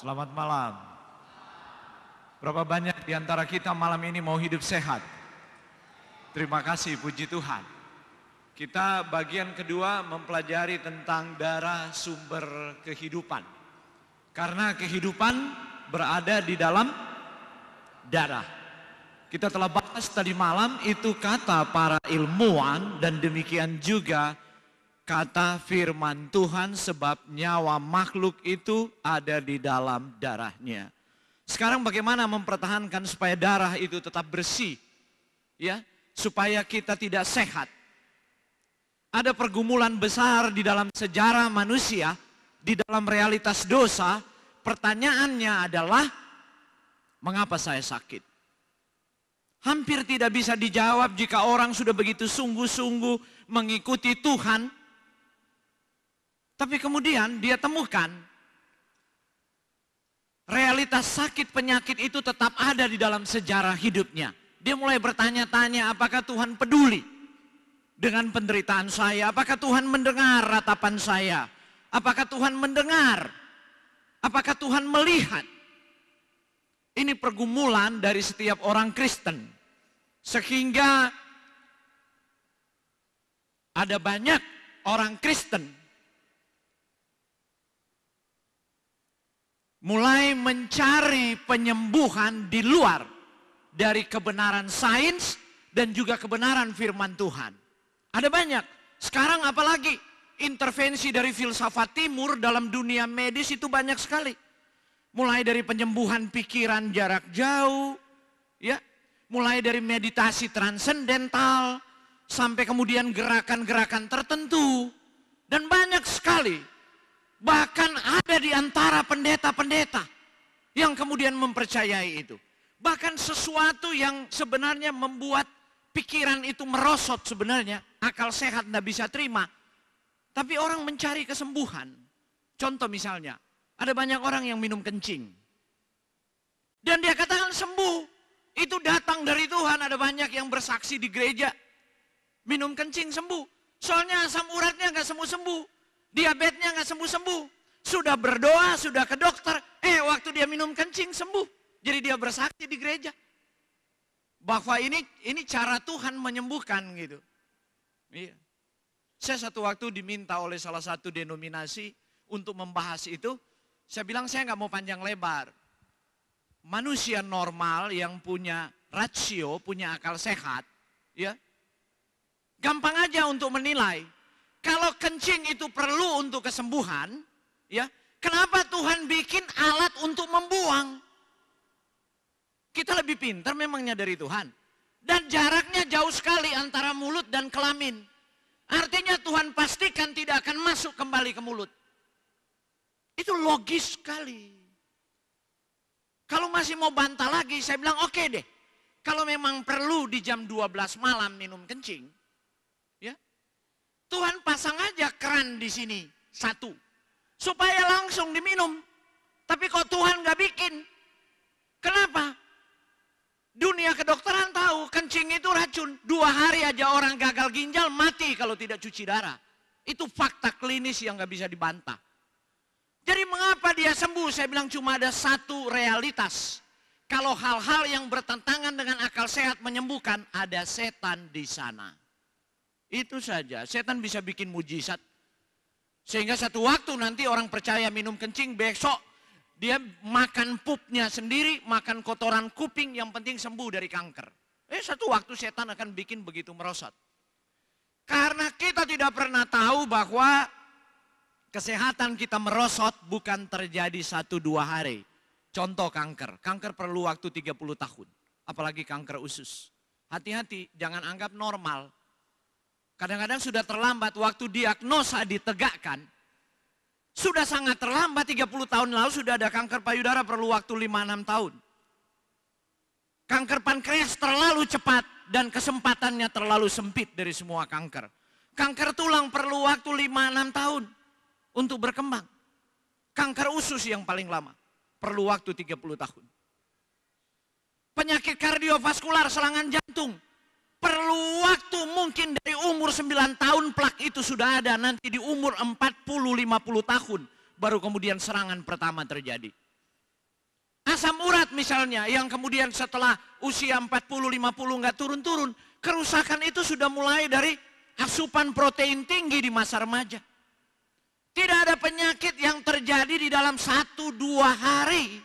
Selamat malam. Berapa banyak di antara kita malam ini mau hidup sehat? Terima kasih, puji Tuhan. Kita bagian kedua mempelajari tentang darah sumber kehidupan. Karena kehidupan berada di dalam darah. Kita telah bahas tadi malam itu kata para ilmuwan dan demikian juga kata firman Tuhan, sebab nyawa makhluk itu ada di dalam darahnya. Sekarang bagaimana mempertahankan supaya darah itu tetap bersih, ya, supaya kita tidak sehat. Ada pergumulan besar di dalam sejarah manusia, di dalam realitas dosa. Pertanyaannya adalah, mengapa saya sakit? Hampir tidak bisa dijawab jika orang sudah begitu sungguh-sungguh mengikuti Tuhan. Tapi kemudian dia temukan realitas sakit penyakit itu tetap ada di dalam sejarah hidupnya. Dia mulai bertanya-tanya, apakah Tuhan peduli dengan penderitaan saya? Apakah Tuhan mendengar ratapan saya? Apakah Tuhan mendengar? Apakah Tuhan melihat? Ini pergumulan dari setiap orang Kristen. Sehingga ada banyak orang Kristen mulai mencari penyembuhan di luar dari kebenaran sains dan juga kebenaran firman Tuhan. Ada banyak. Sekarang apalagi intervensi dari filsafat timur dalam dunia medis itu banyak sekali. Mulai dari penyembuhan pikiran jarak jauh, ya, mulai dari meditasi transendental, sampai kemudian gerakan-gerakan tertentu, dan banyak sekali. Bahkan ada di antara pendeta-pendeta yang kemudian mempercayai itu. Bahkan sesuatu yang sebenarnya membuat pikiran itu merosot sebenarnya, akal sehat tidak bisa terima. Tapi orang mencari kesembuhan. Contoh misalnya, ada banyak orang yang minum kencing. Dan dia katakan sembuh. Itu datang dari Tuhan. Ada banyak yang bersaksi di gereja. Minum kencing sembuh. Soalnya asam uratnya nggak sembuh-sembuh. Diabetesnya nggak sembuh-sembuh. Sudah berdoa, sudah ke dokter. Waktu dia minum kencing sembuh. Jadi dia bersaksi di gereja. Bahwa ini cara Tuhan menyembuhkan gitu. Iya. Saya satu waktu diminta oleh salah satu denominasi untuk membahas itu. Saya bilang saya nggak mau panjang lebar. Manusia normal yang punya rasio, punya akal sehat, ya, gampang aja untuk menilai. Kalau kencing itu perlu untuk kesembuhan, ya, kenapa Tuhan bikin alat untuk membuang? Kita lebih pintar memangnya dari Tuhan. Dan jaraknya jauh sekali antara mulut dan kelamin. Artinya Tuhan pastikan tidak akan masuk kembali ke mulut. Itu logis sekali. Kalau masih mau bantah lagi, saya bilang oke deh. Kalau memang perlu di jam 12 malam minum kencing, ya, Tuhan pasang aja keran di sini, satu. Supaya langsung diminum. Tapi kok Tuhan gak bikin? Kenapa? Dunia kedokteran tahu kencing itu racun. 2 hari aja orang gagal ginjal mati kalau tidak cuci darah. Itu fakta klinis yang gak bisa dibantah. Jadi mengapa dia sembuh? Saya bilang cuma ada satu realitas. Kalau hal-hal yang bertentangan dengan akal sehat menyembuhkan, ada setan di sana. Itu saja, setan bisa bikin mujizat. Sehingga satu waktu nanti orang percaya minum kencing, besok dia makan pupnya sendiri, makan kotoran kuping, yang penting sembuh dari kanker. Satu waktu setan akan bikin begitu merosot. Karena kita tidak pernah tahu bahwa kesehatan kita merosot bukan terjadi 1-2 hari. Contoh kanker. Kanker perlu waktu 30 tahun. Apalagi kanker usus. Hati-hati, jangan anggap normal. Kadang-kadang sudah terlambat, waktu diagnosa ditegakkan. Sudah sangat terlambat, 30 tahun lalu sudah ada kanker payudara, perlu waktu 5-6 tahun. Kanker pankreas terlalu cepat dan kesempatannya terlalu sempit dari semua kanker. Kanker tulang perlu waktu 5-6 tahun untuk berkembang. Kanker usus yang paling lama, perlu waktu 30 tahun. Penyakit kardiovaskular, serangan jantung, perlu waktu mungkin dari umur 9 tahun plak itu sudah ada, nanti di umur 40-50 tahun baru kemudian serangan pertama terjadi. Asam urat misalnya yang kemudian setelah usia 40-50 nggak turun-turun. Kerusakan itu sudah mulai dari asupan protein tinggi di masa remaja. Tidak ada penyakit yang terjadi di dalam 1-2 hari.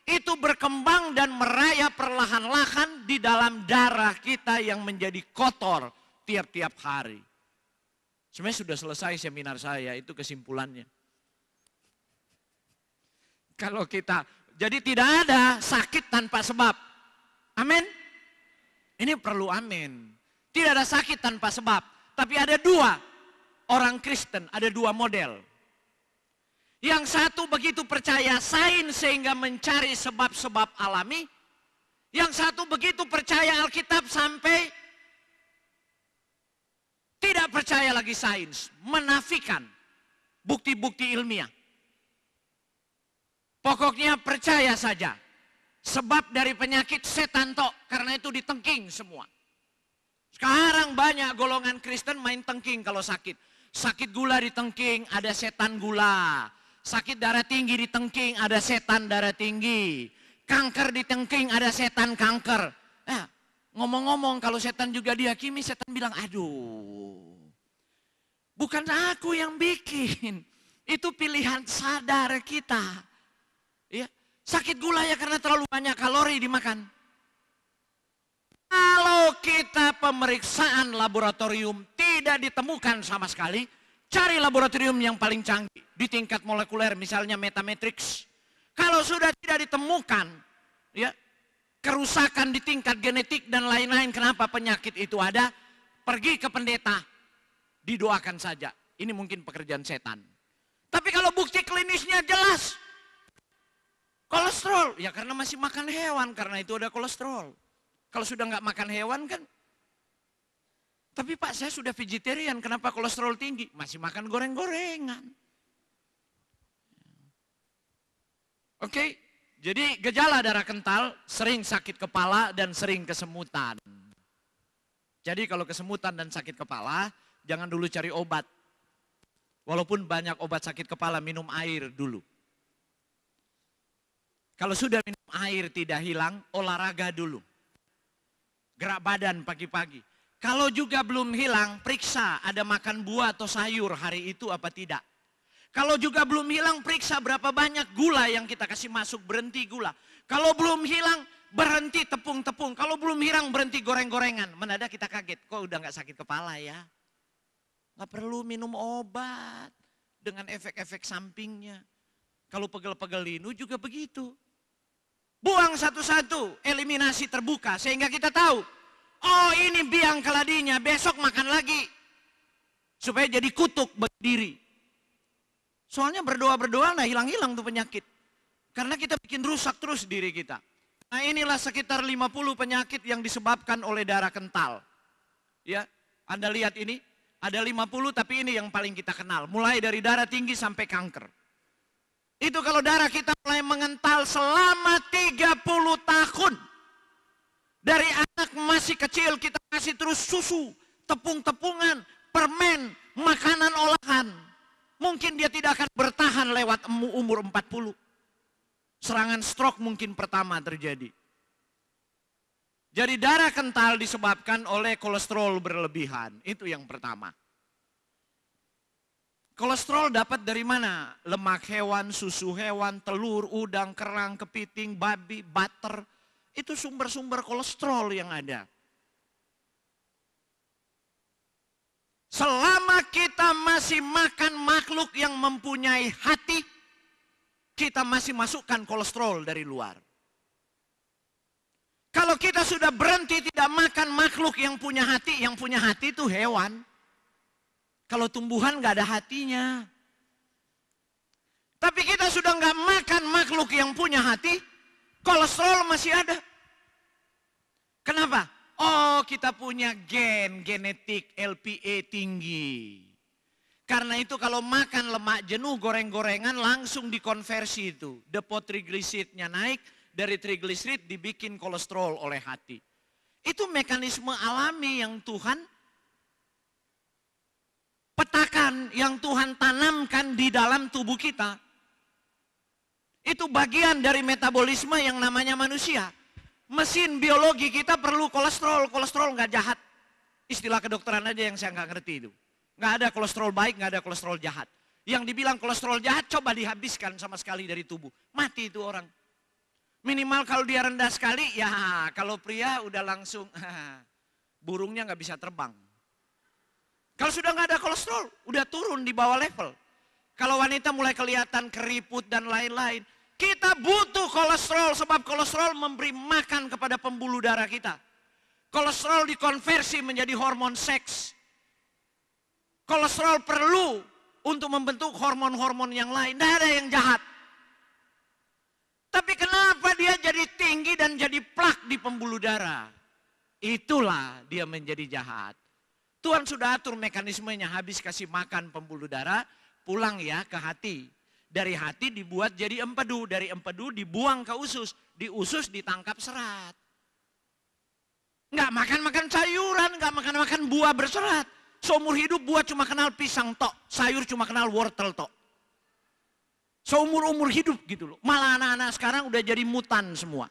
Itu berkembang dan merayap perlahan-lahan di dalam darah kita yang menjadi kotor tiap-tiap hari. Sebenarnya sudah selesai seminar saya, itu kesimpulannya. Kalau kita, jadi tidak ada sakit tanpa sebab. Amin. Ini perlu amin. Tidak ada sakit tanpa sebab. Tapi ada dua orang Kristen, ada dua model. Yang satu begitu percaya sains sehingga mencari sebab-sebab alami. Yang satu begitu percaya Alkitab sampai tidak percaya lagi sains. Menafikan bukti-bukti ilmiah. Pokoknya percaya saja. Sebab dari penyakit setan tok, karena itu ditengking semua. Sekarang banyak golongan Kristen main tengking kalau sakit. Sakit gula ditengking, ada setan gula. Sakit darah tinggi ditengking, ada setan darah tinggi. Kanker ditengking, ada setan kanker. Ngomong-ngomong kalau setan juga dihakimi, setan bilang, aduh. Bukan aku yang bikin. Itu pilihan sadar kita. Ya, sakit gula ya karena terlalu banyak kalori dimakan. Kalau kita pemeriksaan laboratorium tidak ditemukan sama sekali, cari laboratorium yang paling canggih di tingkat molekuler, misalnya Metametrix. Kalau sudah tidak ditemukan, ya kerusakan di tingkat genetik dan lain-lain, kenapa penyakit itu ada? Pergi ke pendeta, didoakan saja. Ini mungkin pekerjaan setan. Tapi kalau bukti klinisnya jelas, kolesterol, ya karena masih makan hewan, karena itu ada kolesterol. Kalau sudah nggak makan hewan kan, tapi Pak saya sudah vegetarian, kenapa kolesterol tinggi? Masih makan goreng-gorengan. Oke, jadi gejala darah kental, sering sakit kepala dan sering kesemutan. Jadi kalau kesemutan dan sakit kepala, jangan dulu cari obat. Walaupun banyak obat sakit kepala, minum air dulu. Kalau sudah minum air tidak hilang, olahraga dulu. Gerak badan pagi-pagi. Kalau juga belum hilang, periksa ada makan buah atau sayur hari itu apa tidak. Kalau juga belum hilang, periksa berapa banyak gula yang kita kasih masuk, berhenti gula. Kalau belum hilang, berhenti tepung-tepung. Kalau belum hilang, berhenti goreng-gorengan. Mendadak kita kaget, kok udah gak sakit kepala ya. Gak perlu minum obat dengan efek-efek sampingnya. Kalau pegel-pegel linu juga begitu. Buang satu-satu, eliminasi terbuka sehingga kita tahu, oh ini biang keladinya, besok makan lagi. Supaya jadi kutuk berdiri. Soalnya berdoa-berdoa nah hilang-hilang tuh penyakit. Karena kita bikin rusak terus diri kita. Nah inilah sekitar 50 penyakit yang disebabkan oleh darah kental. Ya, Anda lihat ini, ada 50 tapi ini yang paling kita kenal. Mulai dari darah tinggi sampai kanker. Itu kalau darah kita mulai mengental selama 30 tahun. Dari anak masih kecil kita kasih terus susu, tepung-tepungan, permen, makanan olahan. Mungkin dia tidak akan bertahan lewat umur 40. Serangan stroke mungkin pertama terjadi. Jadi darah kental disebabkan oleh kolesterol berlebihan. Itu yang pertama. Kolesterol dapat dari mana? Lemak hewan, susu hewan, telur, udang, kerang, kepiting, babi, butter. Itu sumber-sumber kolesterol yang ada. Selama kita masih makan makhluk yang mempunyai hati, kita masih masukkan kolesterol dari luar. Kalau kita sudah berhenti tidak makan makhluk yang punya hati itu hewan. Kalau tumbuhan nggak ada hatinya. Tapi kita sudah nggak makan makhluk yang punya hati, kolesterol masih ada. Kenapa? Oh kita punya genetik LPA tinggi. Karena itu kalau makan lemak jenuh goreng-gorengan langsung dikonversi itu. Depo trigliseridnya naik, dari trigliserid dibikin kolesterol oleh hati. Itu mekanisme alami yang Tuhan petakan, yang Tuhan tanamkan di dalam tubuh kita. Itu bagian dari metabolisme yang namanya manusia. Mesin biologi kita perlu kolesterol. Kolesterol nggak jahat. Istilah kedokteran aja yang saya nggak ngerti itu. Nggak ada kolesterol baik, nggak ada kolesterol jahat. Yang dibilang kolesterol jahat coba dihabiskan sama sekali dari tubuh. Mati itu orang. Minimal kalau dia rendah sekali, ya kalau pria udah langsung burungnya nggak bisa terbang. Kalau sudah nggak ada kolesterol, udah turun di bawah level. Kalau wanita mulai kelihatan keriput dan lain-lain, kita butuh kolesterol sebab kolesterol memberi makan kepada pembuluh darah kita. Kolesterol dikonversi menjadi hormon seks. Kolesterol perlu untuk membentuk hormon-hormon yang lain. Tidak ada yang jahat. Tapi kenapa dia jadi tinggi dan jadi plak di pembuluh darah? Itulah dia menjadi jahat. Tuhan sudah atur mekanismenya, habis kasih makan pembuluh darah, pulang ya ke hati. Dari hati dibuat jadi empedu, dari empedu dibuang ke usus, di usus ditangkap serat. Nggak makan-makan sayuran, nggak makan-makan buah berserat. Seumur hidup buah cuma kenal pisang tok, sayur cuma kenal wortel tok. Seumur-umur hidup gitu loh. Malah anak-anak sekarang udah jadi mutan semua.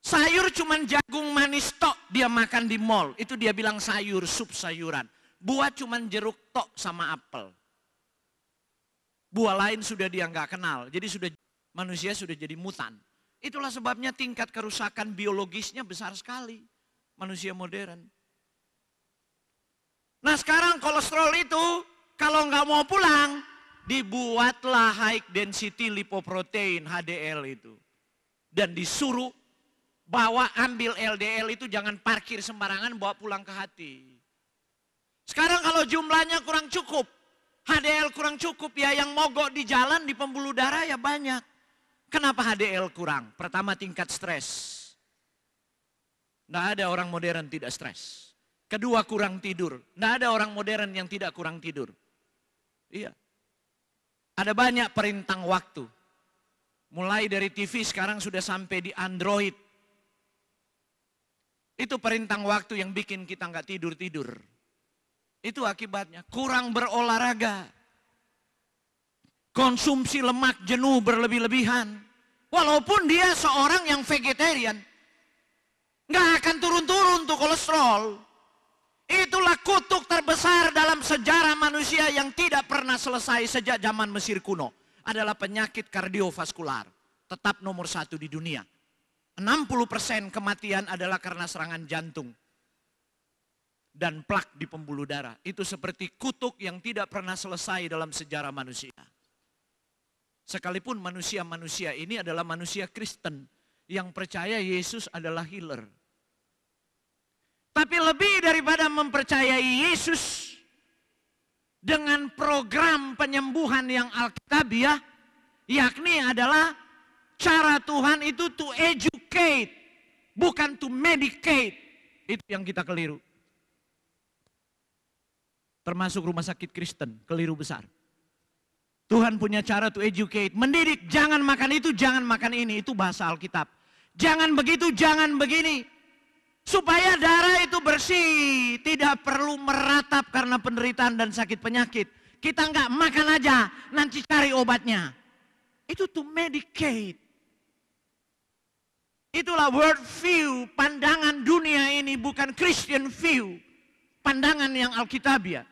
Sayur cuman jagung manis tok dia makan di mall. Itu dia bilang sayur, sup sayuran. Buah cuman jeruk tok sama apel. Buah lain sudah dia nggak kenal. Jadi manusia sudah jadi mutan. Itulah sebabnya tingkat kerusakan biologisnya besar sekali. Manusia modern. Nah sekarang kolesterol itu kalau nggak mau pulang, dibuatlah high density lipoprotein HDL itu. Dan disuruh bawa ambil LDL itu jangan parkir sembarangan bawa pulang ke hati. Sekarang kalau jumlahnya kurang cukup, HDL kurang cukup ya yang mogok di jalan di pembuluh darah ya banyak. Kenapa HDL kurang? Pertama tingkat stres. Nggak ada orang modern tidak stres. Kedua kurang tidur. Nggak ada orang modern yang tidak kurang tidur. Iya. Ada banyak perintang waktu. Mulai dari TV sekarang sudah sampai di Android. Itu perintang waktu yang bikin kita nggak tidur-tidur. Itu akibatnya. Kurang berolahraga. Konsumsi lemak jenuh berlebih-lebihan. Walaupun dia seorang yang vegetarian. Nggak akan turun-turun tuh kolesterol. Itulah kutuk terbesar dalam sejarah manusia yang tidak pernah selesai sejak zaman Mesir kuno. Adalah penyakit kardiovaskular. Tetap nomor 1 di dunia. 60% kematian adalah karena serangan jantung. Dan plak di pembuluh darah. Itu seperti kutuk yang tidak pernah selesai dalam sejarah manusia. Sekalipun manusia-manusia ini adalah manusia Kristen. Yang percaya Yesus adalah healer. Tapi lebih daripada mempercayai Yesus dengan program penyembuhan yang alkitabiah, yakni adalah cara Tuhan itu to educate, bukan to medicate. Itu yang kita keliru. Termasuk rumah sakit Kristen, keliru besar. Tuhan punya cara to educate, mendidik, jangan makan itu, jangan makan ini, itu bahasa Alkitab. Jangan begitu, jangan begini. Supaya darah itu bersih, tidak perlu meratap karena penderitaan dan sakit penyakit. Kita nggak makan aja, nanti cari obatnya. Itu to medicate. Itulah world view, pandangan dunia ini bukan Christian view. Pandangan yang Alkitabiah.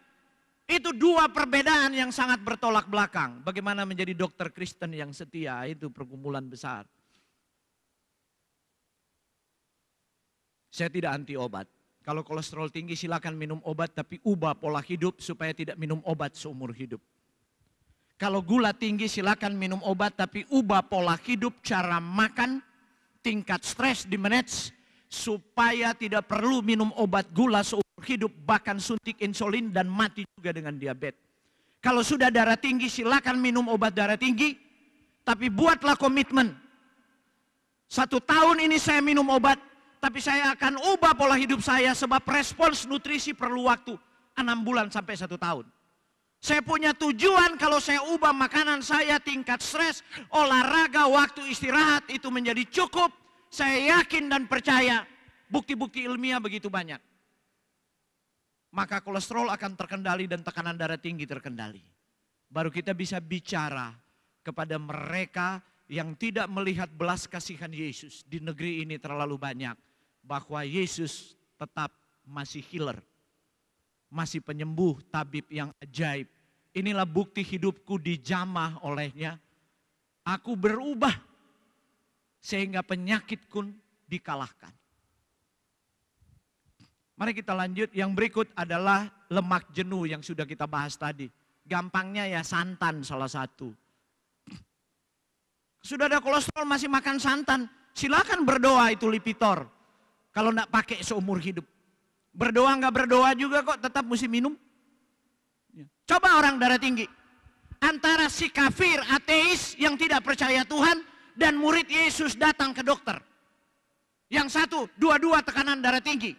Itu dua perbedaan yang sangat bertolak belakang. Bagaimana menjadi dokter Kristen yang setia, itu pergumulan besar. Saya tidak anti obat. Kalau kolesterol tinggi silakan minum obat, tapi ubah pola hidup supaya tidak minum obat seumur hidup. Kalau gula tinggi silakan minum obat, tapi ubah pola hidup, cara makan, tingkat stres di manage supaya tidak perlu minum obat gula seumur hidup, bahkan suntik insulin dan mati juga dengan diabetes. Kalau sudah darah tinggi silakan minum obat darah tinggi, tapi buatlah komitmen. 1 tahun ini saya minum obat, tapi saya akan ubah pola hidup saya sebab respons nutrisi perlu waktu 6 bulan sampai 1 tahun. Saya punya tujuan kalau saya ubah makanan saya, tingkat stres, olahraga, waktu istirahat itu menjadi cukup. Saya yakin dan percaya bukti-bukti ilmiah begitu banyak. Maka kolesterol akan terkendali dan tekanan darah tinggi terkendali. Baru kita bisa bicara kepada mereka yang tidak melihat belas kasihan Yesus di negeri ini terlalu banyak, bahwa Yesus tetap masih healer, masih penyembuh, tabib yang ajaib. Inilah bukti hidupku dijamah olehnya. Aku berubah sehingga penyakitku dikalahkan. Mari kita lanjut, yang berikut adalah lemak jenuh yang sudah kita bahas tadi. Gampangnya ya santan salah satu. Sudah ada kolesterol masih makan santan, silakan berdoa itu Lipitor. Kalau enggak pakai seumur hidup. Berdoa enggak berdoa juga kok tetap mesti minum. Coba orang darah tinggi. Antara si kafir, ateis yang tidak percaya Tuhan dan murid Yesus datang ke dokter. Yang satu, dua-dua tekanan darah tinggi.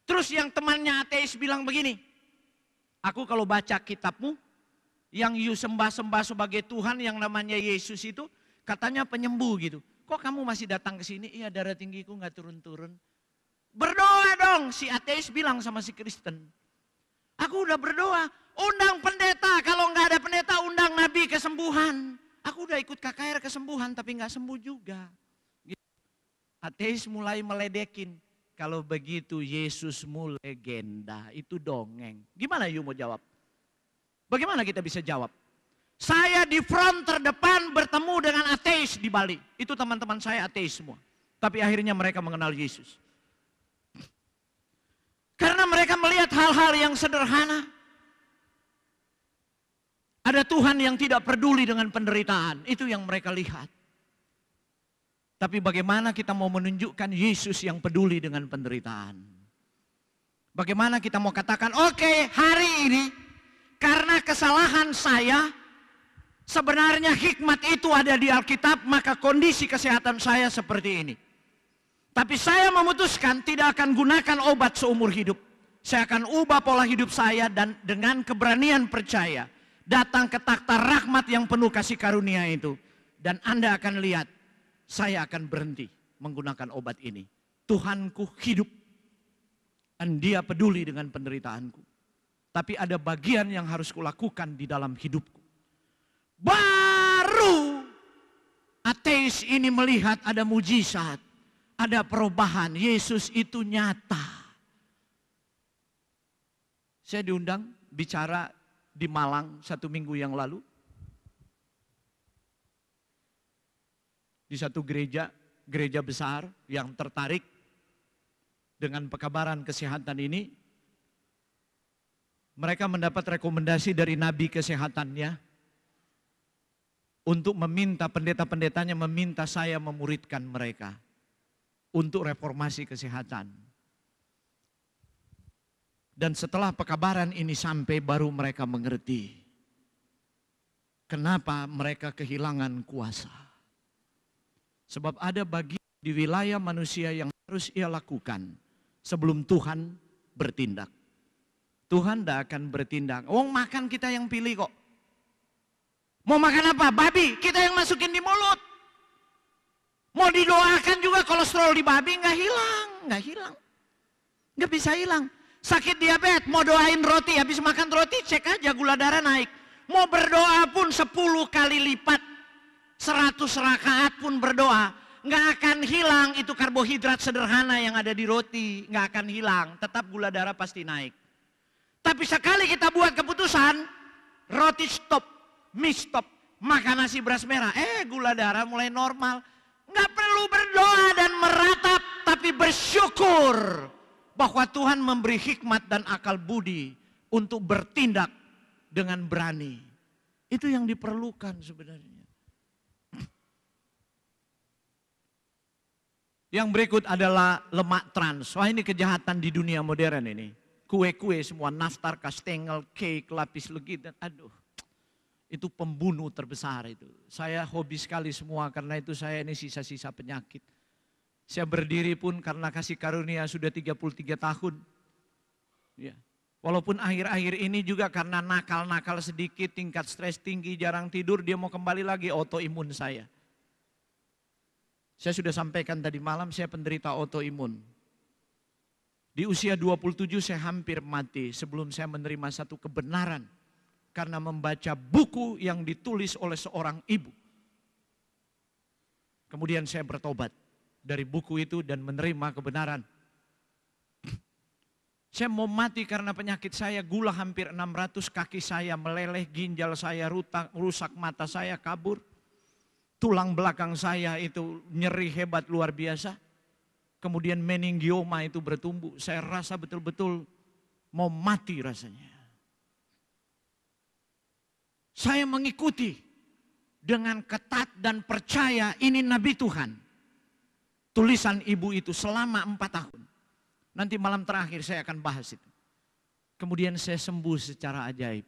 Terus yang temannya ateis bilang begini, aku kalau baca kitabmu, yang you sembah-sembah sebagai Tuhan yang namanya Yesus itu, katanya penyembuh gitu. Kok kamu masih datang ke sini? Iya, darah tinggiku nggak turun-turun. Berdoa dong, si ateis bilang sama si Kristen. Aku udah berdoa, undang pendeta, kalau nggak ada pendeta undang nabi kesembuhan. Aku udah ikut KKR kesembuhan tapi nggak sembuh juga. Ateis mulai meledekin. Kalau begitu Yesusmu legenda, itu dongeng. Gimana you mau jawab? Bagaimana kita bisa jawab? Saya di front terdepan bertemu dengan ateis di Bali. Itu teman-teman saya ateis semua. Tapi akhirnya mereka mengenal Yesus. Karena mereka melihat hal-hal yang sederhana. Ada Tuhan yang tidak peduli dengan penderitaan. Itu yang mereka lihat. Tapi bagaimana kita mau menunjukkan Yesus yang peduli dengan penderitaan? Bagaimana kita mau katakan, oke, hari ini karena kesalahan saya, sebenarnya hikmat itu ada di Alkitab, maka kondisi kesehatan saya seperti ini. Tapi saya memutuskan tidak akan gunakan obat seumur hidup. Saya akan ubah pola hidup saya dan dengan keberanian percaya datang ke takhta rahmat yang penuh kasih karunia itu. Dan Anda akan lihat, saya akan berhenti menggunakan obat ini. Tuhanku hidup dan Dia peduli dengan penderitaanku. Tapi ada bagian yang harus kulakukan di dalam hidupku. Baru ateis ini melihat ada mujizat, ada perubahan. Yesus itu nyata. Saya diundang bicara di Malang 1 minggu yang lalu. Di satu gereja besar yang tertarik dengan pekabaran kesehatan ini. Mereka mendapat rekomendasi dari nabi kesehatannya untuk meminta pendeta-pendetanya meminta saya memuridkan mereka untuk reformasi kesehatan. Dan setelah pekabaran ini sampai baru mereka mengerti kenapa mereka kehilangan kuasa. Sebab ada bagian di wilayah manusia yang harus ia lakukan sebelum Tuhan bertindak. Tuhan tidak akan bertindak. Oh, makan kita yang pilih kok. Mau makan apa? Babi, kita yang masukin di mulut. Mau didoakan juga kolesterol di babi nggak hilang. Nggak bisa hilang. Sakit diabetes, mau doain roti, habis makan roti cek aja gula darah naik. Mau berdoa pun 10 kali lipat. 100 rakaat pun berdoa, nggak akan hilang itu karbohidrat sederhana yang ada di roti, nggak akan hilang, tetap gula darah pasti naik. Tapi sekali kita buat keputusan, roti stop, mie stop, makan nasi beras merah, gula darah mulai normal. Nggak perlu berdoa dan meratap, tapi bersyukur bahwa Tuhan memberi hikmat dan akal budi untuk bertindak dengan berani. Itu yang diperlukan sebenarnya. Yang berikut adalah lemak trans. Wah, ini kejahatan di dunia modern ini. Kue-kue semua, nastar, kastengel, cake, lapis legit, dan aduh. Itu pembunuh terbesar itu. Saya hobi sekali semua karena itu saya ini sisa-sisa penyakit. Saya berdiri pun karena kasih karunia sudah 33 tahun. Ya. Walaupun akhir-akhir ini juga karena nakal-nakal sedikit, tingkat stres tinggi, jarang tidur, dia mau kembali lagi autoimun saya. Saya sudah sampaikan tadi malam saya penderita autoimun. Di usia 27 saya hampir mati sebelum saya menerima satu kebenaran karena membaca buku yang ditulis oleh seorang ibu. Kemudian saya bertobat dari buku itu dan menerima kebenaran. Saya mau mati karena penyakit saya, gula hampir 600, kaki saya meleleh, ginjal saya rusak, mata saya kabur. Tulang belakang saya itu nyeri hebat luar biasa. Kemudian meningioma itu bertumbuh. Saya rasa betul-betul mau mati rasanya. Saya mengikuti dengan ketat dan percaya ini Nabi Tuhan. Tulisan ibu itu selama 4 tahun. Nanti malam terakhir saya akan bahas itu. Kemudian saya sembuh secara ajaib.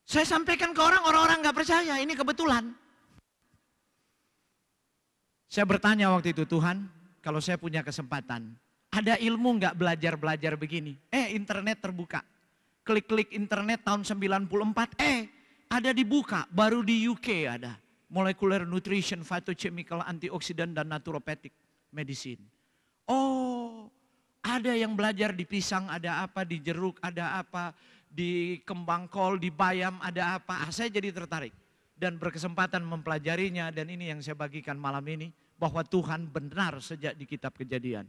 Saya sampaikan ke orang-orang gak percaya, ini kebetulan. Saya bertanya waktu itu, Tuhan, kalau saya punya kesempatan, ada ilmu gak belajar-belajar begini? Internet terbuka. Klik-klik internet tahun 94, ada dibuka, baru di UK ada. Molecular Nutrition, Phytochemical, Antioksidan, dan Naturopathic Medicine. Oh, ada yang belajar di pisang, ada apa, di jeruk, ada apa, di kembang kol, di bayam, ada apa. Saya jadi tertarik dan berkesempatan mempelajarinya, dan ini yang saya bagikan malam ini, bahwa Tuhan benar sejak di kitab Kejadian.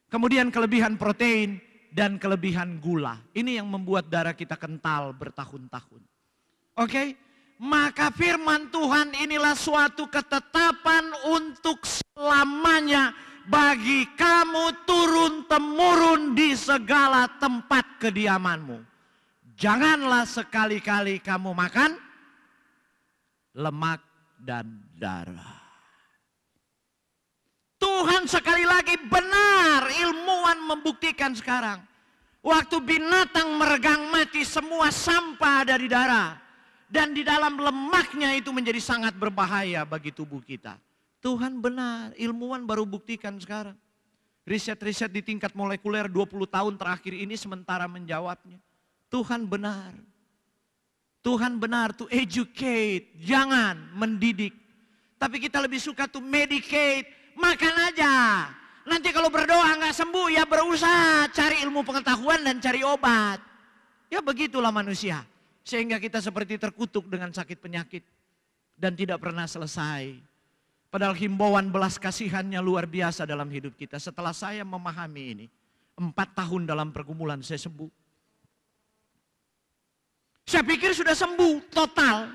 Kemudian kelebihan protein dan kelebihan gula. Ini yang membuat darah kita kental bertahun-tahun. Oke? Maka firman Tuhan inilah suatu ketetapan untuk selamanya bagi kamu turun-temurun di segala tempat kediamanmu. Janganlah sekali-kali kamu makan lemak dan darah. Tuhan sekali lagi benar, ilmuwan membuktikan sekarang. Waktu binatang meregang mati, semua sampah ada di darah. Dan di dalam lemaknya itu menjadi sangat berbahaya bagi tubuh kita. Tuhan benar, ilmuwan baru buktikan sekarang. Riset-riset di tingkat molekuler 20 tahun terakhir ini sementara menjawabnya. Tuhan benar. Tuhan benar to educate, jangan mendidik. Tapi kita lebih suka to medicate, makan aja. Nanti kalau berdoa nggak sembuh ya berusaha cari ilmu pengetahuan dan cari obat. Ya begitulah manusia. Sehingga kita seperti terkutuk dengan sakit penyakit dan tidak pernah selesai. Padahal himbauan belas kasihannya luar biasa dalam hidup kita. Setelah saya memahami ini, 4 tahun dalam pergumulan saya sembuh. Saya pikir sudah sembuh total.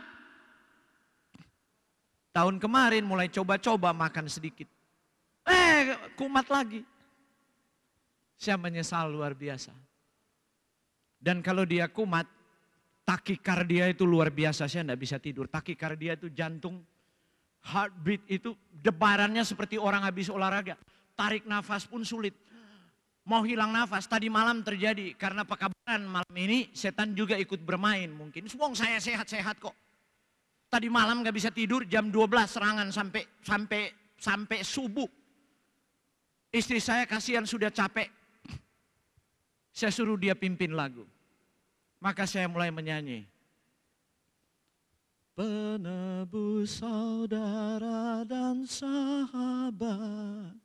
Tahun kemarin mulai coba-coba makan sedikit. Kumat lagi. Saya menyesal luar biasa. Dan kalau dia kumat, takikardia itu luar biasa, saya tidak bisa tidur. Takikardia itu jantung, heartbeat itu debarannya seperti orang habis olahraga. Tarik nafas pun sulit. Mau hilang nafas, tadi malam terjadi. Karena pekabaran malam ini setan juga ikut bermain mungkin. Semua saya sehat-sehat kok. Tadi malam gak bisa tidur, jam 12 serangan sampai subuh. Istri saya kasihan sudah capek. Saya suruh dia pimpin lagu. Maka saya mulai menyanyi. Penebus saudara dan sahabat,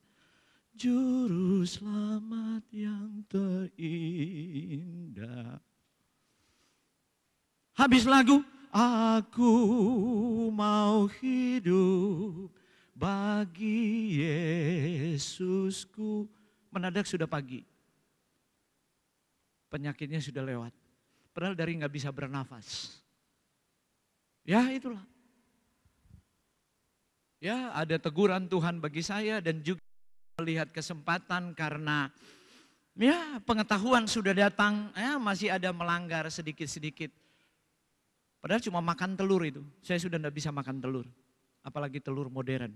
juru selamat yang terindah. Habis lagu, aku mau hidup bagi Yesusku. Mendadak sudah pagi. Penyakitnya sudah lewat. Padahal dari nggak bisa bernafas. Ya itulah. Ya ada teguran Tuhan bagi saya dan juga melihat kesempatan karena ya pengetahuan sudah datang, ya masih ada melanggar sedikit-sedikit. Padahal cuma makan telur itu, saya sudah nggak bisa makan telur. Apalagi telur modern.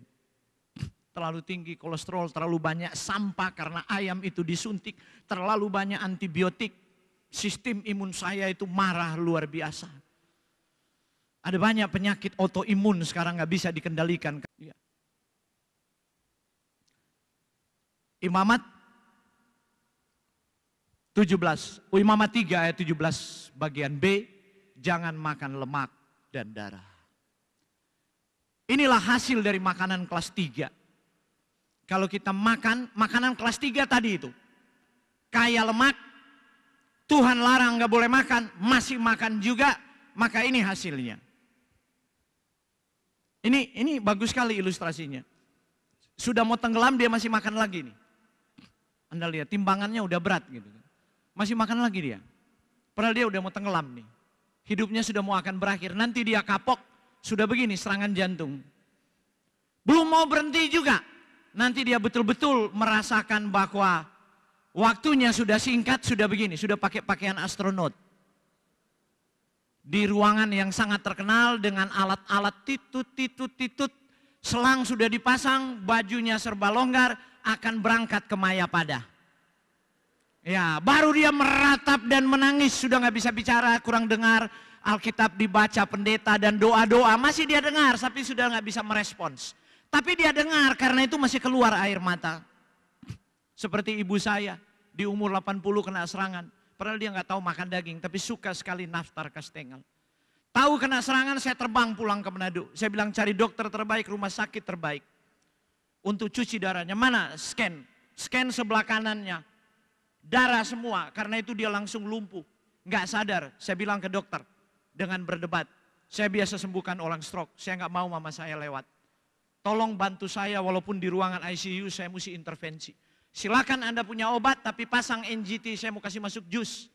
Terlalu tinggi kolesterol, terlalu banyak sampah karena ayam itu disuntik, terlalu banyak antibiotik. Sistem imun saya itu marah luar biasa. Ada banyak penyakit autoimun sekarang nggak bisa dikendalikan. Imamat 17, Imamat 3 ayat 17 bagian B, jangan makan lemak dan darah. Inilah hasil dari makanan kelas 3. Kalau kita makan makanan kelas 3 tadi itu, kaya lemak, Tuhan larang nggak boleh makan, masih makan juga, maka ini hasilnya. Ini bagus sekali ilustrasinya. Sudah mau tenggelam dia masih makan lagi nih. Anda lihat timbangannya udah berat gitu. Masih makan lagi dia. Padahal dia udah mau tenggelam nih. Hidupnya sudah mau akan berakhir. Nanti dia kapok, sudah begini serangan jantung. Belum mau berhenti juga. Nanti dia betul-betul merasakan bahwa waktunya sudah singkat, sudah begini, sudah pakai pakaian astronot. Di ruangan yang sangat terkenal dengan alat-alat titut, selang sudah dipasang, bajunya serba longgar, akan berangkat ke Mayapada. Ya, baru dia meratap dan menangis, sudah nggak bisa bicara, kurang dengar, Alkitab dibaca pendeta dan doa-doa, masih dia dengar, tapi sudah nggak bisa merespons. Tapi dia dengar, karena itu masih keluar air mata. Seperti ibu saya, di umur 80 kena serangan. Padahal dia nggak tahu makan daging, tapi suka sekali naftar kastengel. Tahu kena serangan, saya terbang pulang ke Manado. Saya bilang cari dokter terbaik, rumah sakit terbaik. Untuk cuci darahnya, mana scan sebelah kanannya. Darah semua, karena itu dia langsung lumpuh. Nggak sadar, saya bilang ke dokter dengan berdebat. Saya biasa sembuhkan orang stroke, saya nggak mau mama saya lewat. Tolong bantu saya walaupun di ruangan ICU saya mesti intervensi. Silakan Anda punya obat tapi pasang NGT, saya mau kasih masuk jus.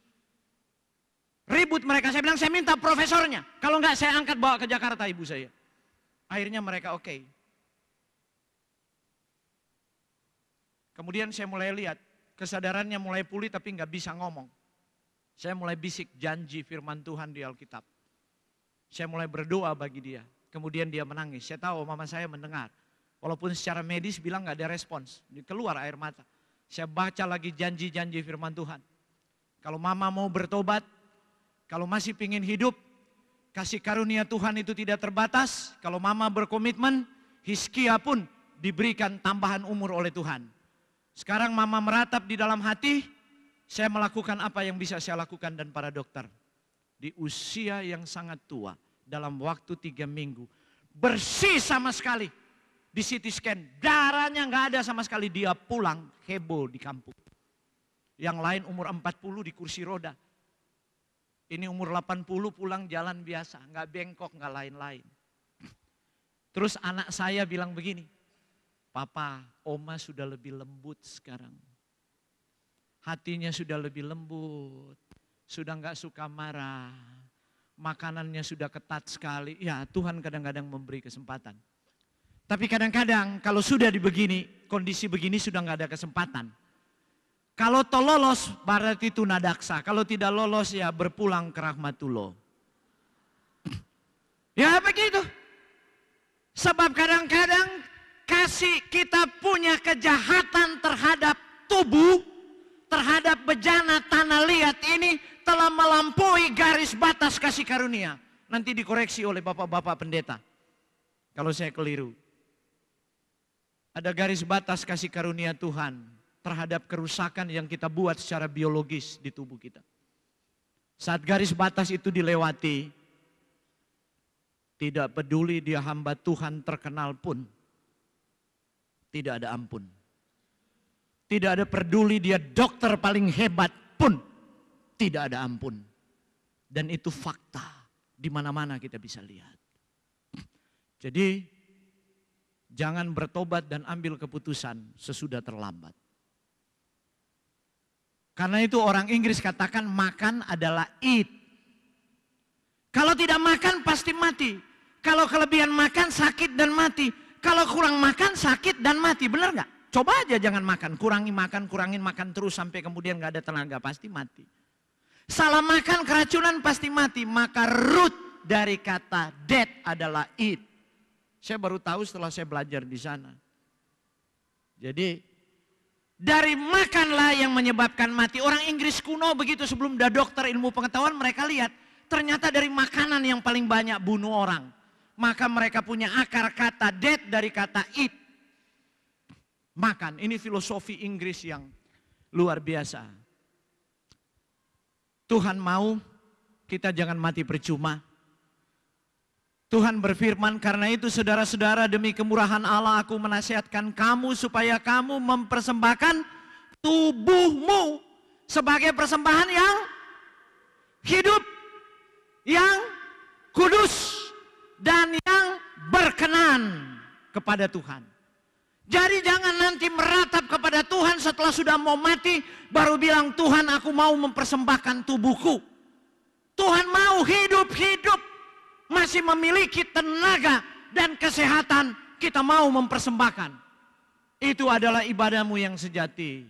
Ribut mereka, saya bilang saya minta profesornya. Kalau enggak saya angkat bawa ke Jakarta ibu saya. Akhirnya mereka oke. Kemudian saya mulai lihat, kesadarannya mulai pulih tapi nggak bisa ngomong. Saya mulai bisik janji firman Tuhan di Alkitab. Saya mulai berdoa bagi dia. Kemudian dia menangis, saya tahu mama saya mendengar. Walaupun secara medis bilang gak ada respons, keluar air mata. Saya baca lagi janji-janji firman Tuhan. Kalau mama mau bertobat, kalau masih pingin hidup, kasih karunia Tuhan itu tidak terbatas. Kalau mama berkomitmen, Hizkia pun diberikan tambahan umur oleh Tuhan. Sekarang mama meratap di dalam hati, saya melakukan apa yang bisa saya lakukan dan para dokter. Di usia yang sangat tua, dalam waktu 3 minggu, bersih sama sekali. Di CT scan, darahnya nggak ada sama sekali, dia pulang heboh di kampung. Yang lain umur 40 di kursi roda. Ini umur 80 pulang jalan biasa, nggak bengkok, nggak lain-lain. Terus anak saya bilang begini, Papa, Oma sudah lebih lembut sekarang. Hatinya sudah lebih lembut, sudah nggak suka marah. Makanannya sudah ketat sekali. Ya Tuhan kadang-kadang memberi kesempatan. Tapi kadang-kadang kalau sudah begini, kondisi begini sudah nggak ada kesempatan. Kalau lolos berarti itu nadaksa. Kalau tidak lolos ya berpulang ke rahmatullah. Ya begitu. Sebab kadang-kadang kita punya kejahatan terhadap tubuh, terhadap bejana tanah liat ini telah melampaui garis batas kasih karunia. Nanti dikoreksi oleh bapak-bapak pendeta. Kalau saya keliru. Ada garis batas kasih karunia Tuhan terhadap kerusakan yang kita buat secara biologis di tubuh kita. Saat garis batas itu dilewati, tidak peduli dia hamba Tuhan terkenal pun, tidak ada ampun. Tidak ada peduli dia dokter paling hebat pun, tidak ada ampun. Dan itu fakta, di mana-mana kita bisa lihat. Jadi, jangan bertobat dan ambil keputusan sesudah terlambat. Karena itu orang Inggris katakan makan adalah eat. Kalau tidak makan pasti mati. Kalau kelebihan makan sakit dan mati. Kalau kurang makan sakit dan mati. Benar nggak? Coba aja jangan makan. Kurangin makan terus sampai kemudian nggak ada tenaga. Pasti mati. Salah makan keracunan pasti mati. Maka root dari kata death adalah eat. Saya baru tahu setelah saya belajar di sana. Jadi dari makanlah yang menyebabkan mati. Orang Inggris kuno begitu sebelum ada dokter ilmu pengetahuan mereka lihat. Ternyata dari makanan yang paling banyak bunuh orang. Maka mereka punya akar kata death dari kata eat. Makan, ini filosofi Inggris yang luar biasa. Tuhan mau kita jangan mati percuma. Tuhan berfirman, karena itu saudara-saudara demi kemurahan Allah aku menasihatkan kamu supaya kamu mempersembahkan tubuhmu sebagai persembahan yang hidup yang kudus dan yang berkenan kepada Tuhan. Jadi jangan nanti meratap kepada Tuhan setelah sudah mau mati, baru bilang, Tuhan aku mau mempersembahkan tubuhku. Tuhan mau hidup-hidup, masih memiliki tenaga dan kesehatan, kita mau mempersembahkan. Itu adalah ibadahmu yang sejati.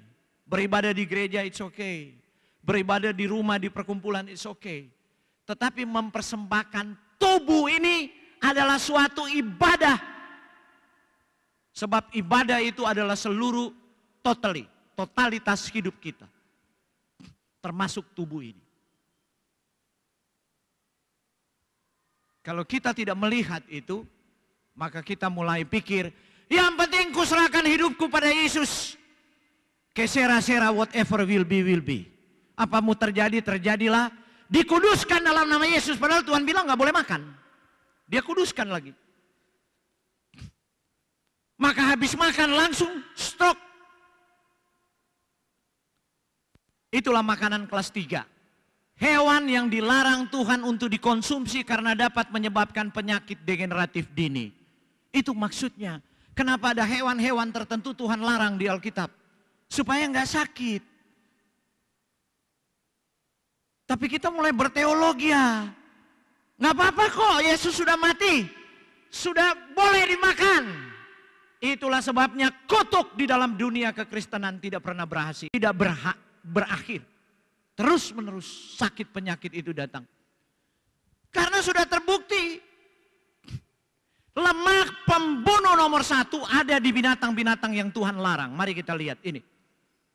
Beribadah di gereja it's okay. Beribadah di rumah, di perkumpulan it's okay. Tetapi mempersembahkan tubuh ini adalah suatu ibadah. Sebab ibadah itu adalah seluruh totalitas hidup kita. Termasuk tubuh ini. Kalau kita tidak melihat itu, maka kita mulai pikir, yang penting kuserahkan hidupku pada Yesus. Kesera-sera whatever will be. Apa mau terjadi, terjadilah. Dikuduskan dalam nama Yesus. Padahal Tuhan bilang gak boleh makan. Dia kuduskan lagi. Maka habis makan langsung stroke. Itulah makanan kelas 3. Hewan yang dilarang Tuhan untuk dikonsumsi karena dapat menyebabkan penyakit degeneratif dini. Itu maksudnya. Kenapa ada hewan-hewan tertentu Tuhan larang di Alkitab? Supaya nggak sakit. Tapi kita mulai berteologi ya. Nggak apa-apa kok, Yesus sudah mati. Sudah boleh dimakan. Itulah sebabnya kutuk di dalam dunia kekristenan tidak pernah berhasil. Tidak berakhir. Terus menerus sakit penyakit itu datang. Karena sudah terbukti. Lemak pembunuh nomor 1 ada di binatang-binatang yang Tuhan larang. Mari kita lihat ini.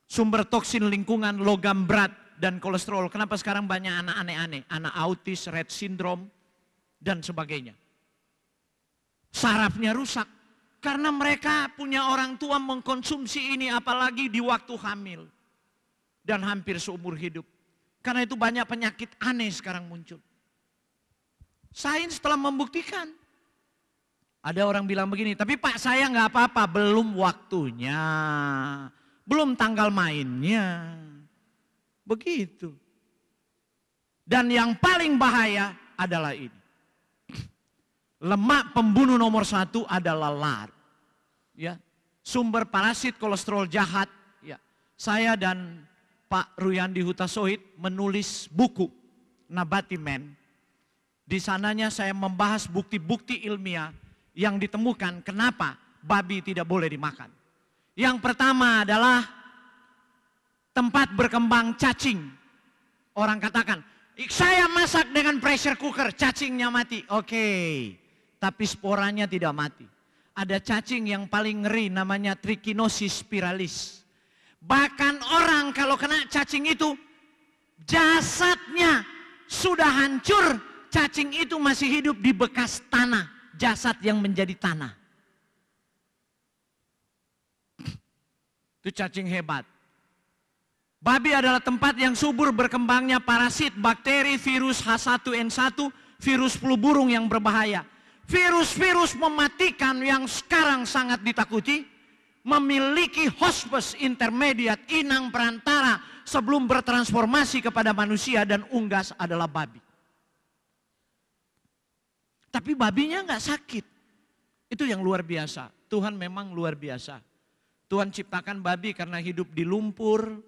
Sumber toksin lingkungan, logam berat, dan kolesterol. Kenapa sekarang banyak anak aneh-aneh? Anak autis, Rett syndrome, dan sebagainya. Sarafnya rusak. Karena mereka punya orang tua mengkonsumsi ini apalagi di waktu hamil. Dan hampir seumur hidup. Karena itu banyak penyakit aneh sekarang muncul. Sains telah membuktikan. Ada orang bilang begini, tapi Pak saya nggak apa-apa, belum waktunya. Belum tanggal mainnya. Begitu. Dan yang paling bahaya adalah ini. Lemak pembunuh nomor 1 adalah lard. Ya, sumber parasit kolesterol jahat. Ya, saya dan Pak Ruyandi Hutasohid menulis buku Nabati Man. Di sananya saya membahas bukti-bukti ilmiah yang ditemukan kenapa babi tidak boleh dimakan. Yang pertama adalah tempat berkembang cacing. Orang katakan, saya masak dengan pressure cooker, cacingnya mati. Oke, tapi sporanya tidak mati. Ada cacing yang paling ngeri namanya Trichinosis spiralis. Bahkan orang kalau kena cacing itu, jasadnya sudah hancur, cacing itu masih hidup di bekas tanah. Jasad yang menjadi tanah. Itu cacing hebat. Babi adalah tempat yang subur berkembangnya parasit, bakteri, virus H1N1, virus flu burung yang berbahaya. Virus-virus mematikan yang sekarang sangat ditakuti, memiliki hospes intermediate, inang perantara sebelum bertransformasi kepada manusia, dan unggas adalah babi. Tapi babinya nggak sakit. Itu yang luar biasa. Tuhan memang luar biasa. Tuhan ciptakan babi karena hidup di lumpur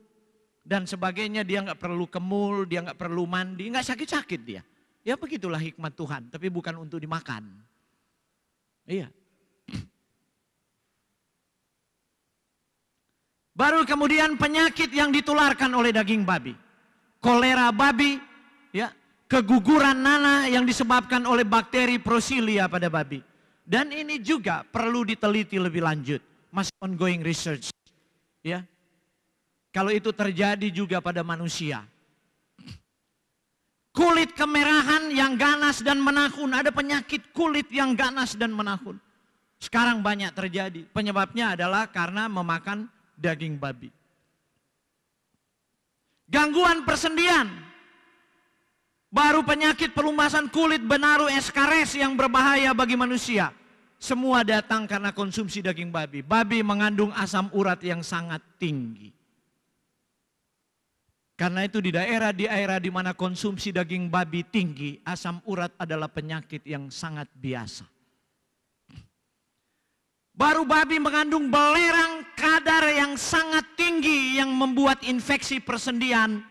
dan sebagainya. Dia nggak perlu kemul, dia nggak perlu mandi, nggak sakit-sakit dia. Ya begitulah hikmat Tuhan, tapi bukan untuk dimakan. Iya. Baru kemudian penyakit yang ditularkan oleh daging babi. Kolera babi, ya. Keguguran nanah yang disebabkan oleh bakteri Prosilia pada babi. Dan ini juga perlu diteliti lebih lanjut. Masih ongoing research. Ya. Kalau itu terjadi juga pada manusia. Kulit kemerahan yang ganas dan menahun. Ada penyakit kulit yang ganas dan menahun. Sekarang banyak terjadi. Penyebabnya adalah karena memakan daging babi. Gangguan persendian. Baru penyakit pelumasan kulit, benaru, eskares yang berbahaya bagi manusia. Semua datang karena konsumsi daging babi. Babi mengandung asam urat yang sangat tinggi. Karena itu di daerah di mana konsumsi daging babi tinggi, asam urat adalah penyakit yang sangat biasa. Baru babi mengandung belerang kadar yang sangat tinggi yang membuat infeksi persendian,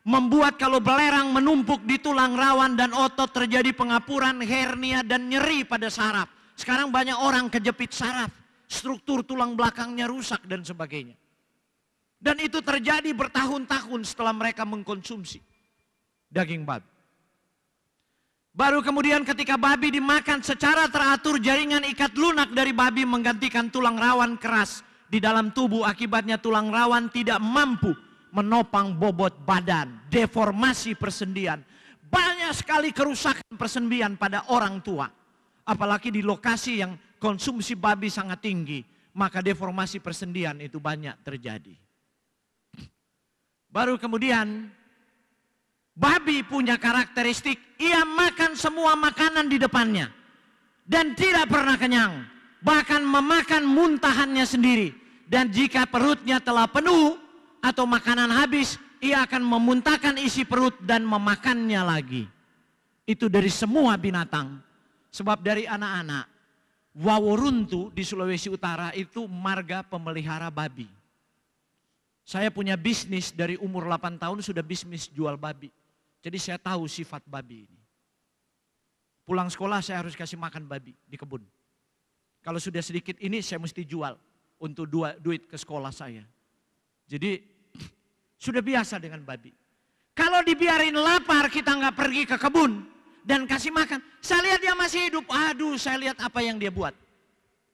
membuat kalau belerang menumpuk di tulang rawan dan otot terjadi pengapuran, hernia dan nyeri pada saraf. Sekarang banyak orang kejepit saraf, struktur tulang belakangnya rusak dan sebagainya. Dan itu terjadi bertahun-tahun setelah mereka mengkonsumsi daging babi. Baru kemudian ketika babi dimakan secara teratur, jaringan ikat lunak dari babi menggantikan tulang rawan keras di dalam tubuh. Akibatnya tulang rawan tidak mampu menopang bobot badan, deformasi persendian. Banyak sekali kerusakan persendian pada orang tua. Apalagi di lokasi yang konsumsi babi sangat tinggi, maka deformasi persendian itu banyak terjadi. Baru kemudian babi punya karakteristik, ia makan semua makanan di depannya dan tidak pernah kenyang, bahkan memakan muntahannya sendiri. Dan jika perutnya telah penuh atau makanan habis, ia akan memuntahkan isi perut dan memakannya lagi. Itu dari semua binatang. Sebab dari anak-anak, Waworuntu di Sulawesi Utara itu marga pemelihara babi. Saya punya bisnis dari umur 8 tahun sudah bisnis jual babi. Jadi saya tahu sifat babi ini. Pulang sekolah saya harus kasih makan babi di kebun. Kalau sudah sedikit ini saya mesti jual untuk duit ke sekolah saya. Jadi sudah biasa dengan babi. Kalau dibiarin lapar kita nggak pergi ke kebun dan kasih makan. Saya lihat dia masih hidup. Aduh, saya lihat apa yang dia buat.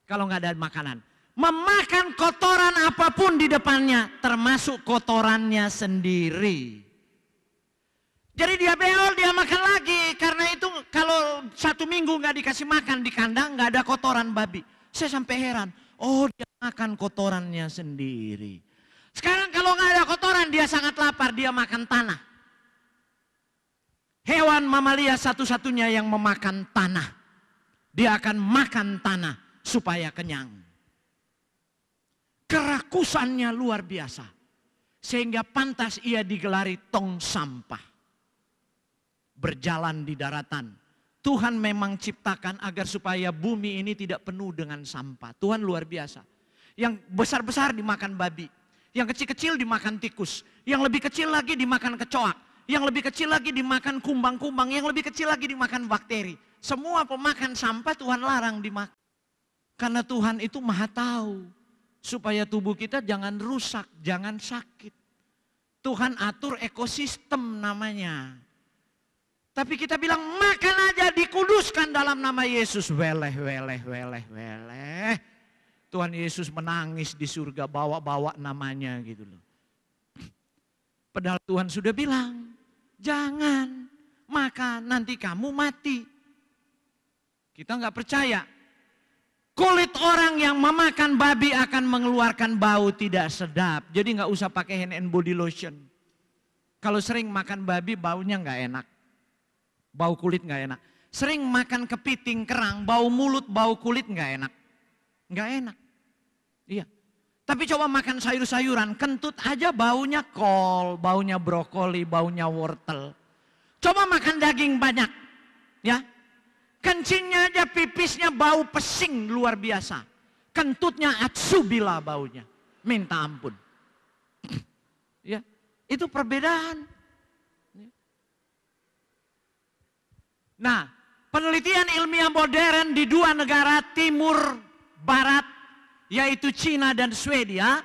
Kalau nggak ada makanan. Memakan kotoran apapun di depannya, termasuk kotorannya sendiri. Jadi dia beol, dia makan lagi. Karena itu kalau 1 minggu nggak dikasih makan di kandang, nggak ada kotoran babi. Saya sampai heran, oh dia makan kotorannya sendiri. Sekarang kalau nggak ada kotoran, dia sangat lapar, dia makan tanah. Hewan mamalia satu-satunya yang memakan tanah. Dia akan makan tanah supaya kenyang. Kerakusannya luar biasa. Sehingga pantas ia digelari tong sampah. Berjalan di daratan. Tuhan memang ciptakan agar supaya bumi ini tidak penuh dengan sampah. Tuhan luar biasa. Yang besar-besar dimakan babi. Yang kecil-kecil dimakan tikus. Yang lebih kecil lagi dimakan kecoak. Yang lebih kecil lagi dimakan kumbang-kumbang. Yang lebih kecil lagi dimakan bakteri. Semua pemakan sampah Tuhan larang dimakan. Karena Tuhan itu maha tahu. Supaya tubuh kita jangan rusak, jangan sakit. Tuhan atur ekosistem namanya. Tapi kita bilang makan aja, dikuduskan dalam nama Yesus. Weleh. Tuhan Yesus menangis di surga, bawa-bawa namanya gitu loh. Padahal Tuhan sudah bilang, jangan makan, nanti kamu mati. Kita nggak percaya. Kulit orang yang memakan babi akan mengeluarkan bau tidak sedap. Jadi nggak usah pakai hand and body lotion. Kalau sering makan babi baunya nggak enak. Bau kulit nggak enak. Sering makan kepiting kerang, bau mulut, bau kulit nggak enak. Nggak enak. Iya. Tapi coba makan sayur-sayuran, kentut aja baunya kol, baunya brokoli, baunya wortel. Coba makan daging banyak. Ya. Kencingnya aja, pipisnya bau pesing luar biasa. Kentutnya atsubila baunya. Minta ampun. Ya, itu perbedaan. Nah, penelitian ilmiah modern di 2 negara timur barat, yaitu Cina dan Swedia.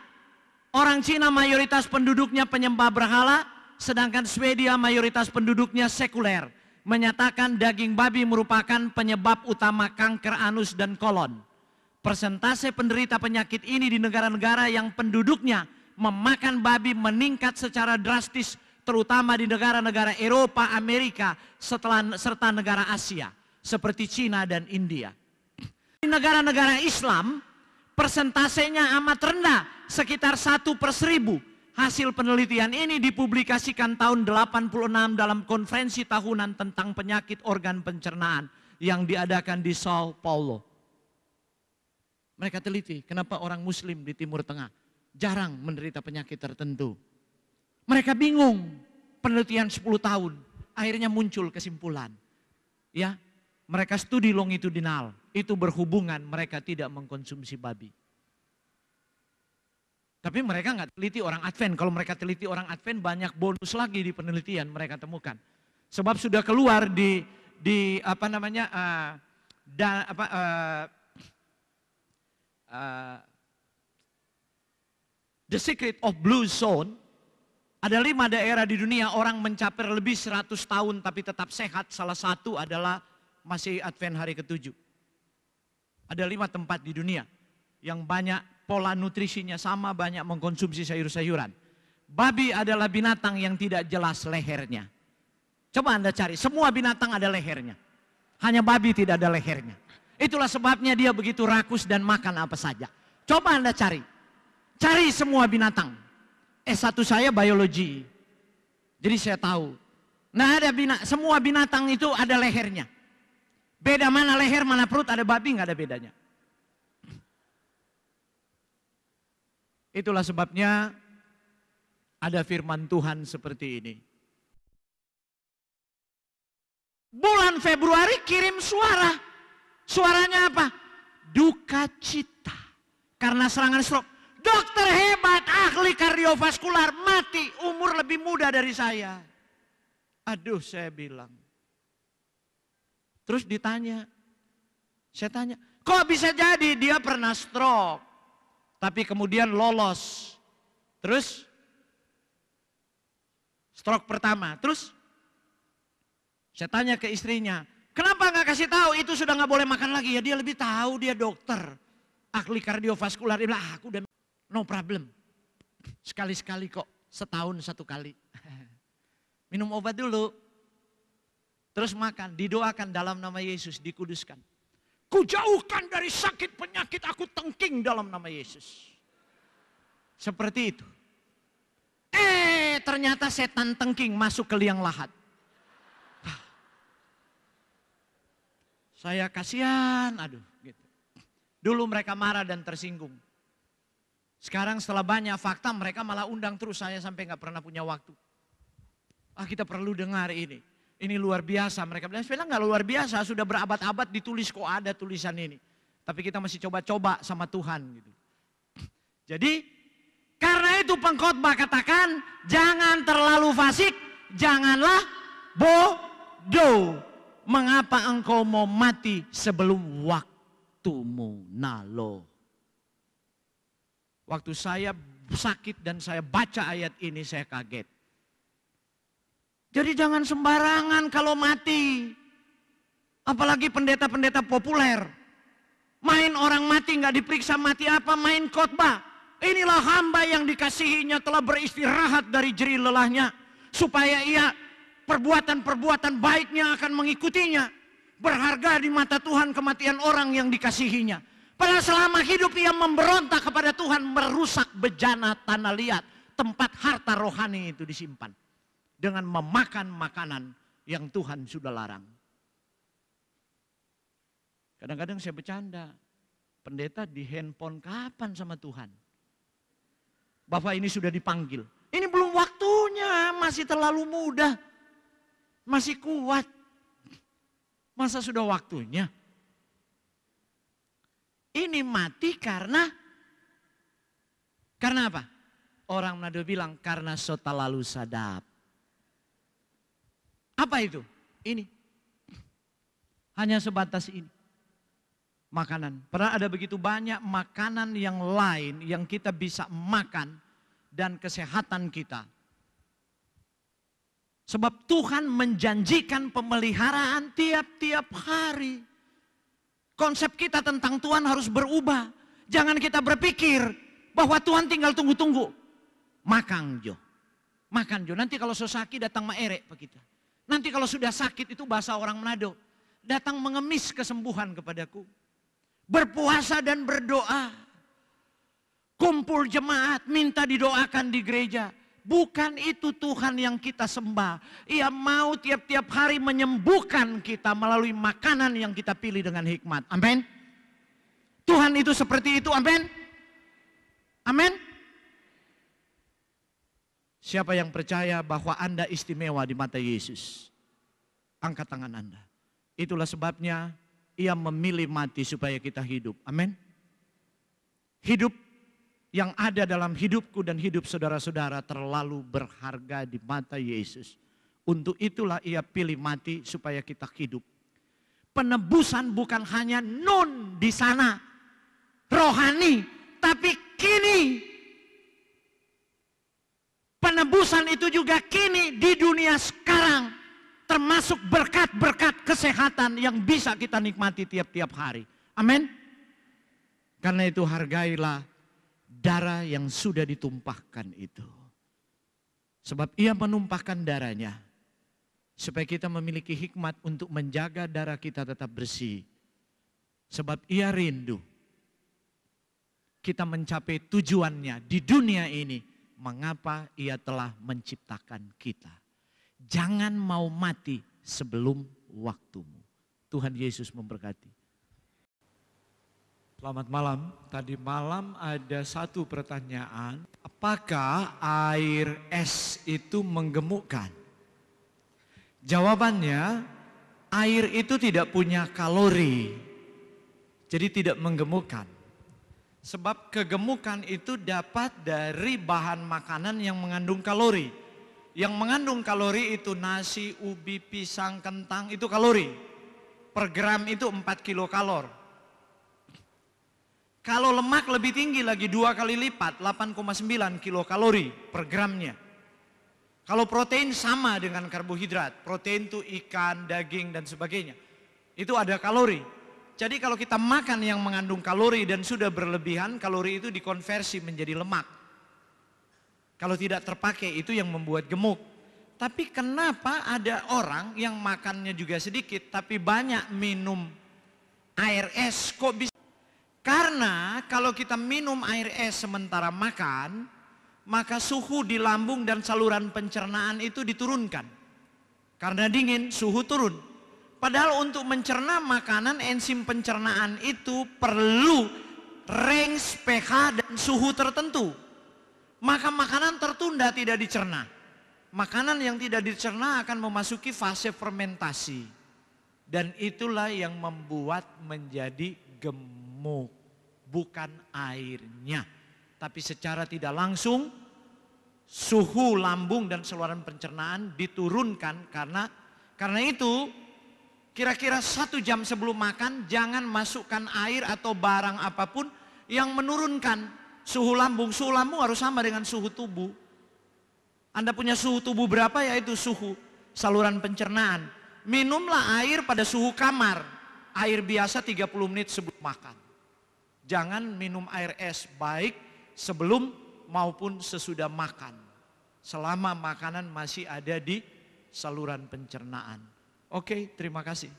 Orang Cina mayoritas penduduknya penyembah berhala, sedangkan Swedia mayoritas penduduknya sekuler. Menyatakan daging babi merupakan penyebab utama kanker anus dan kolon. Persentase penderita penyakit ini di negara-negara yang penduduknya memakan babi meningkat secara drastis, terutama di negara-negara Eropa, Amerika, serta negara Asia, seperti Cina dan India. Di negara-negara Islam, persentasenya amat rendah, sekitar 1/1000. Hasil penelitian ini dipublikasikan tahun 86 dalam konferensi tahunan tentang penyakit organ pencernaan yang diadakan di Sao Paulo. Mereka teliti kenapa orang Muslim di Timur Tengah jarang menderita penyakit tertentu. Mereka bingung, penelitian 10 tahun, akhirnya muncul kesimpulan. Ya, mereka studi longitudinal, itu berhubungan mereka tidak mengkonsumsi babi. Tapi mereka nggak teliti orang Advent. Kalau mereka teliti orang Advent, banyak bonus lagi di penelitian mereka temukan. Sebab sudah keluar di apa namanya The Secret of Blue Zone. Ada 5 daerah di dunia orang mencapai lebih 100 tahun tapi tetap sehat. Salah satu adalah masih Advent hari ke-7. Ada 5 tempat di dunia yang banyak pola nutrisinya sama, banyak mengkonsumsi sayur-sayuran. Babi adalah binatang yang tidak jelas lehernya. Coba Anda cari, semua binatang ada lehernya. Hanya babi tidak ada lehernya. Itulah sebabnya dia begitu rakus dan makan apa saja. Coba Anda cari. Cari semua binatang. S1 saya biologi. Jadi saya tahu. Nah ada semua binatang itu ada lehernya. Beda mana leher, mana perut, ada babi nggak ada bedanya. Itulah sebabnya ada firman Tuhan seperti ini. Bulan Februari kirim suara. Suaranya apa? Duka cita. Karena serangan stroke. Dokter hebat, ahli kardiovaskular, mati, umur lebih muda dari saya. Aduh, saya bilang. Terus ditanya, saya tanya, kok bisa jadi dia pernah stroke, tapi kemudian lolos. Terus, stroke pertama, terus saya tanya ke istrinya, kenapa nggak kasih tahu itu sudah nggak boleh makan lagi? Ya dia lebih tahu, dia dokter, ahli kardiovaskular. Dia bilang, aku udah no problem. Sekali-sekali kok, setahun 1 kali. Minum obat dulu. Terus makan, didoakan dalam nama Yesus, dikuduskan. Kujauhkan dari sakit penyakit, aku tengking dalam nama Yesus. Seperti itu. Ternyata setan tengking masuk ke liang lahat. Saya kasihan, aduh. Gitu. Dulu mereka marah dan tersinggung. Sekarang setelah banyak fakta mereka malah undang terus saya sampai nggak pernah punya waktu. Kita perlu dengar ini. Ini luar biasa. Mereka bilang, sebenarnya nggak luar biasa. Sudah berabad-abad ditulis kok ada tulisan ini. Tapi kita masih coba-coba sama Tuhan. Gitu. Jadi karena itu pengkhotbah katakan jangan terlalu fasik. Janganlah bodoh. Mengapa engkau mau mati sebelum waktumu nalo. Waktu saya sakit dan saya baca ayat ini saya kaget. Jadi jangan sembarangan kalau mati. Apalagi pendeta-pendeta populer. Main orang mati nggak diperiksa mati apa, main khotbah. Inilah hamba yang dikasihinya telah beristirahat dari jerih lelahnya. Supaya ia perbuatan-perbuatan baiknya akan mengikutinya. Berharga di mata Tuhan kematian orang yang dikasihinya. Padahal selama hidup ia memberontak kepada Tuhan, merusak bejana tanah liat. Tempat harta rohani itu disimpan. Dengan memakan makanan yang Tuhan sudah larang. Kadang-kadang saya bercanda. Pendeta di handphone kapan sama Tuhan? Bapak ini sudah dipanggil. Ini belum waktunya, masih terlalu muda. Masih kuat. Masa sudah waktunya? Ini mati karena apa? Orang Manado bilang karena sota lalu sadap. Apa itu? Ini. Hanya sebatas ini. Makanan. Padahal ada begitu banyak makanan yang lain yang kita bisa makan dan kesehatan kita. Sebab Tuhan menjanjikan pemeliharaan tiap-tiap hari. Konsep kita tentang Tuhan harus berubah. Jangan kita berpikir bahwa Tuhan tinggal tunggu-tunggu. Makan jo. Makan jo. Nanti kalau sakit datang maerek pak kita. Nanti kalau sudah sakit itu bahasa orang Manado. Datang mengemis kesembuhan kepadaku. Berpuasa dan berdoa. Kumpul jemaat minta didoakan di gereja. Bukan itu Tuhan yang kita sembah. Ia mau tiap-tiap hari menyembuhkan kita melalui makanan yang kita pilih dengan hikmat. Amin. Tuhan itu seperti itu. Amin. Amin. Siapa yang percaya bahwa Anda istimewa di mata Yesus? Angkat tangan Anda. Itulah sebabnya Ia memilih mati supaya kita hidup. Amin. Hidup yang ada dalam hidupku dan hidup saudara-saudara terlalu berharga di mata Yesus. Untuk itulah Ia pilih mati supaya kita hidup. Penebusan bukan hanya non di sana, rohani, tapi kini. Penebusan itu juga kini di dunia sekarang, termasuk berkat-berkat kesehatan yang bisa kita nikmati tiap-tiap hari. Amin. Karena itu hargailah darah yang sudah ditumpahkan itu. Sebab Ia menumpahkan darahnya supaya kita memiliki hikmat untuk menjaga darah kita tetap bersih. Sebab Ia rindu kita mencapai tujuannya di dunia ini. Mengapa Ia telah menciptakan kita. Jangan mau mati sebelum waktumu. Tuhan Yesus memberkati. Selamat malam. Tadi malam ada satu pertanyaan. Apakah air es itu menggemukkan? Jawabannya, air itu tidak punya kalori. Jadi tidak menggemukkan. Sebab kegemukan itu dapat dari bahan makanan yang mengandung kalori. Yang mengandung kalori itu nasi, ubi, pisang, kentang, itu kalori. Per gram itu 4 kilokalor. Kalau lemak lebih tinggi lagi 2 kali lipat, 8,9 kilokalori per gramnya. Kalau protein sama dengan karbohidrat. Protein itu ikan, daging dan sebagainya. Itu ada kalori. Jadi kalau kita makan yang mengandung kalori dan sudah berlebihan, kalori itu dikonversi menjadi lemak. Kalau tidak terpakai itu yang membuat gemuk. Tapi kenapa ada orang yang makannya juga sedikit tapi banyak minum air es, kok bisa? Karena kalau kita minum air es sementara makan, maka suhu di lambung dan saluran pencernaan itu diturunkan. Karena dingin, suhu turun. Padahal untuk mencerna makanan, enzim pencernaan itu perlu range pH dan suhu tertentu. Maka makanan tertunda tidak dicerna. Makanan yang tidak dicerna akan memasuki fase fermentasi. Dan itulah yang membuat menjadi gemuk. Bukan airnya. Tapi secara tidak langsung suhu lambung dan saluran pencernaan diturunkan karena itu kira-kira 1 jam sebelum makan jangan masukkan air atau barang apapun yang menurunkan suhu lambung. Suhu lambung harus sama dengan suhu tubuh. Anda punya suhu tubuh berapa, yaitu suhu saluran pencernaan. Minumlah air pada suhu kamar. Air biasa 30 menit sebelum makan. Jangan minum air es, baik sebelum maupun sesudah makan. Selama makanan masih ada di saluran pencernaan. Oke, terima kasih.